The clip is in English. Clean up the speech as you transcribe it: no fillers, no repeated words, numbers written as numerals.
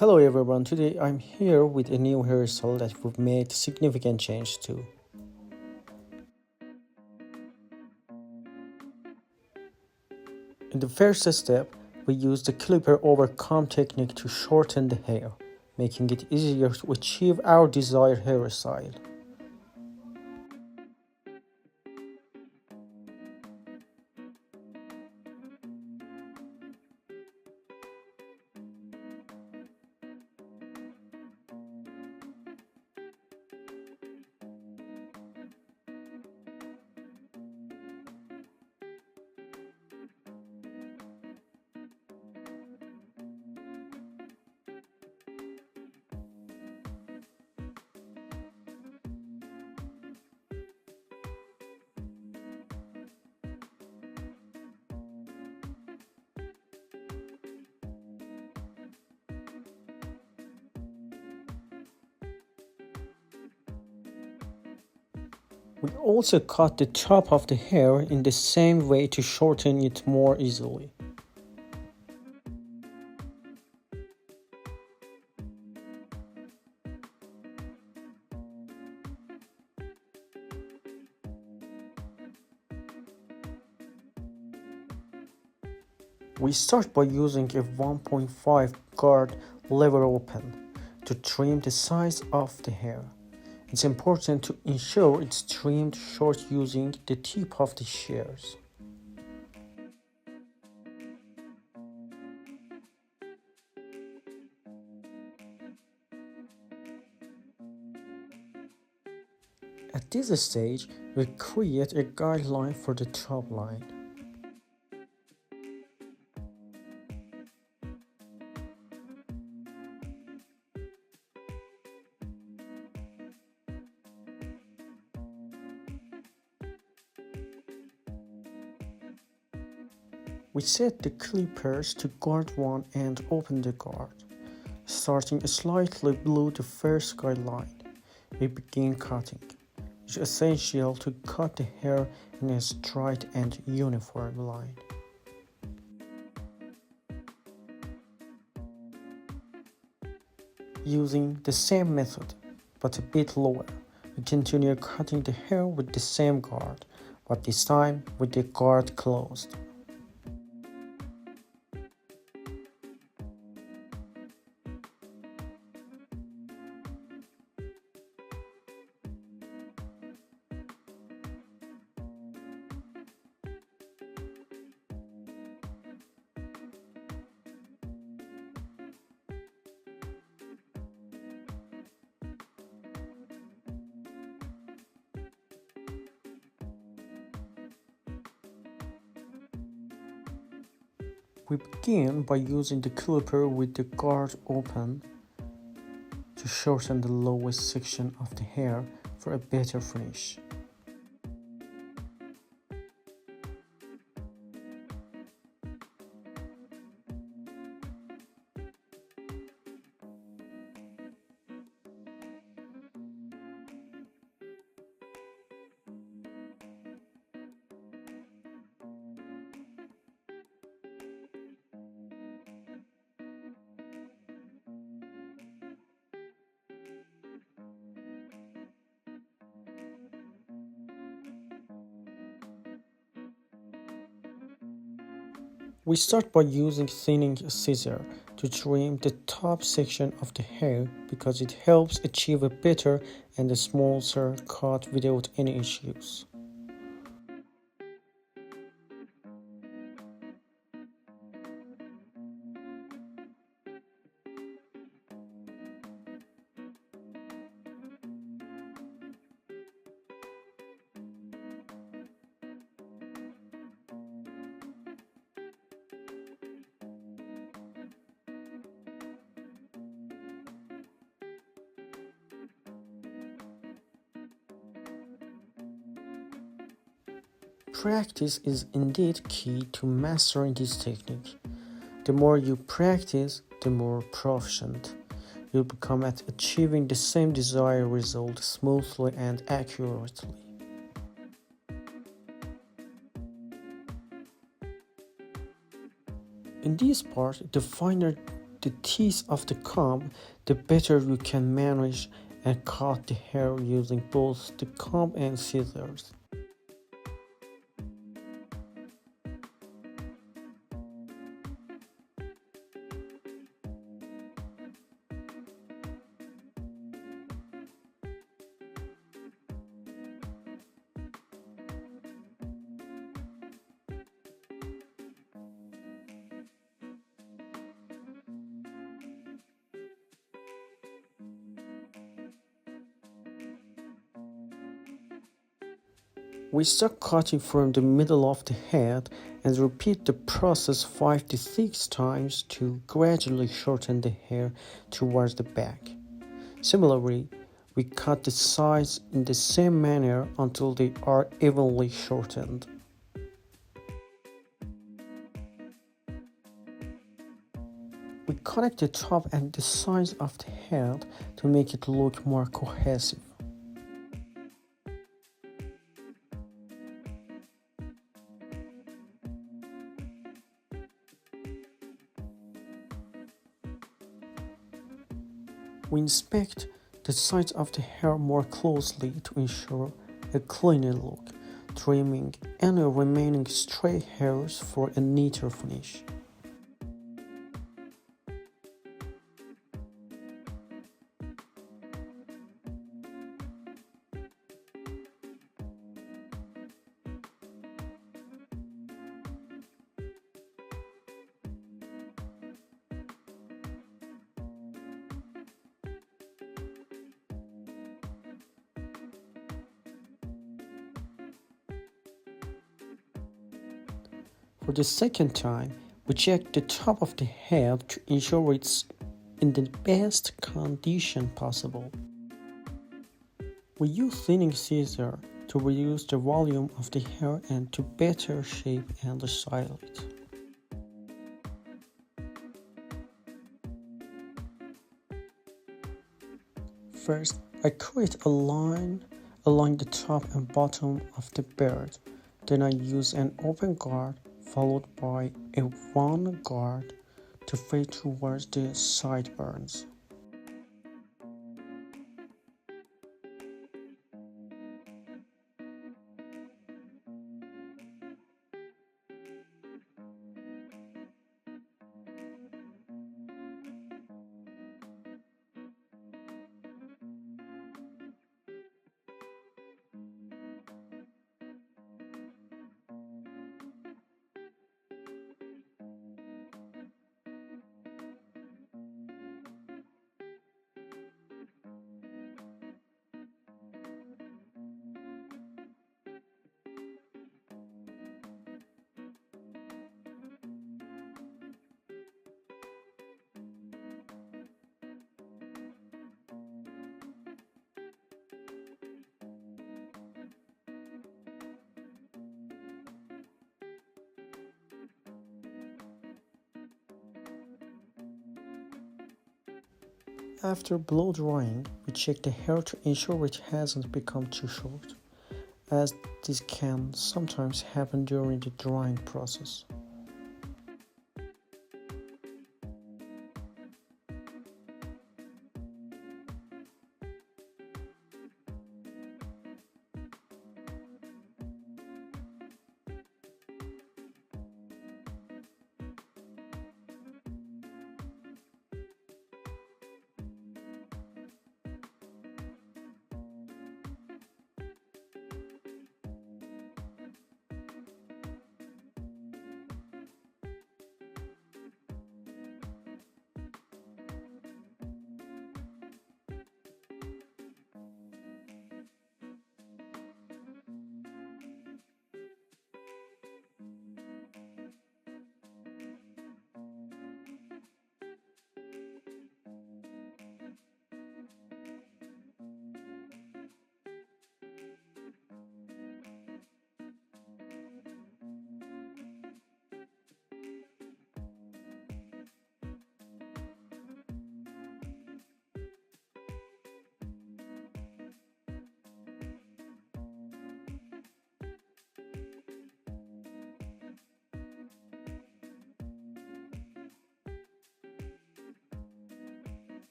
Hello everyone, today I'm here with a new hairstyle that we've made significant change to. In the first step, we use the clipper over comb technique to shorten the hair, making it easier to achieve our desired hairstyle. We also cut the top of the hair in the same way to shorten it more easily. We start by using a 1.5 guard lever open to trim the size of the hair. It's important to ensure it's trimmed short using the tip of the shears. At this stage, we create a guideline for the top line. We set the clippers to guard 1 and open the guard. Starting slightly below the first guideline, we begin cutting. It's essential to cut the hair in a straight and uniform line. Using the same method, but a bit lower, we continue cutting the hair with the same guard, but this time with the guard closed. We begin by using the clipper with the guard open to shorten the lowest section of the hair for a better finish. We start by using thinning scissor to trim the top section of the hair because it helps achieve a better and a smoother cut without any issues. Practice is indeed key to mastering this technique. The more you practice, the more proficient you'll become at achieving the same desired result smoothly and accurately. In this part, the finer the teeth of the comb, the better you can manage and cut the hair using both the comb and scissors. We start cutting from the middle of the head and repeat the process 5 to 6 times to gradually shorten the hair towards the back. Similarly, we cut the sides in the same manner until they are evenly shortened. We connect the top and the sides of the head to make it look more cohesive. We inspect the sides of the hair more closely to ensure a cleaner look, trimming any remaining stray hairs for a neater finish. For the second time, we check the top of the head to ensure it's in the best condition possible. We use thinning scissors to reduce the volume of the hair and to better shape and style it. First, I create a line along the top and bottom of the beard. Then I use an open guard followed by a one guard to fade towards the sideburns. After blow drying, we check the hair to ensure it hasn't become too short, as this can sometimes happen during the drying process.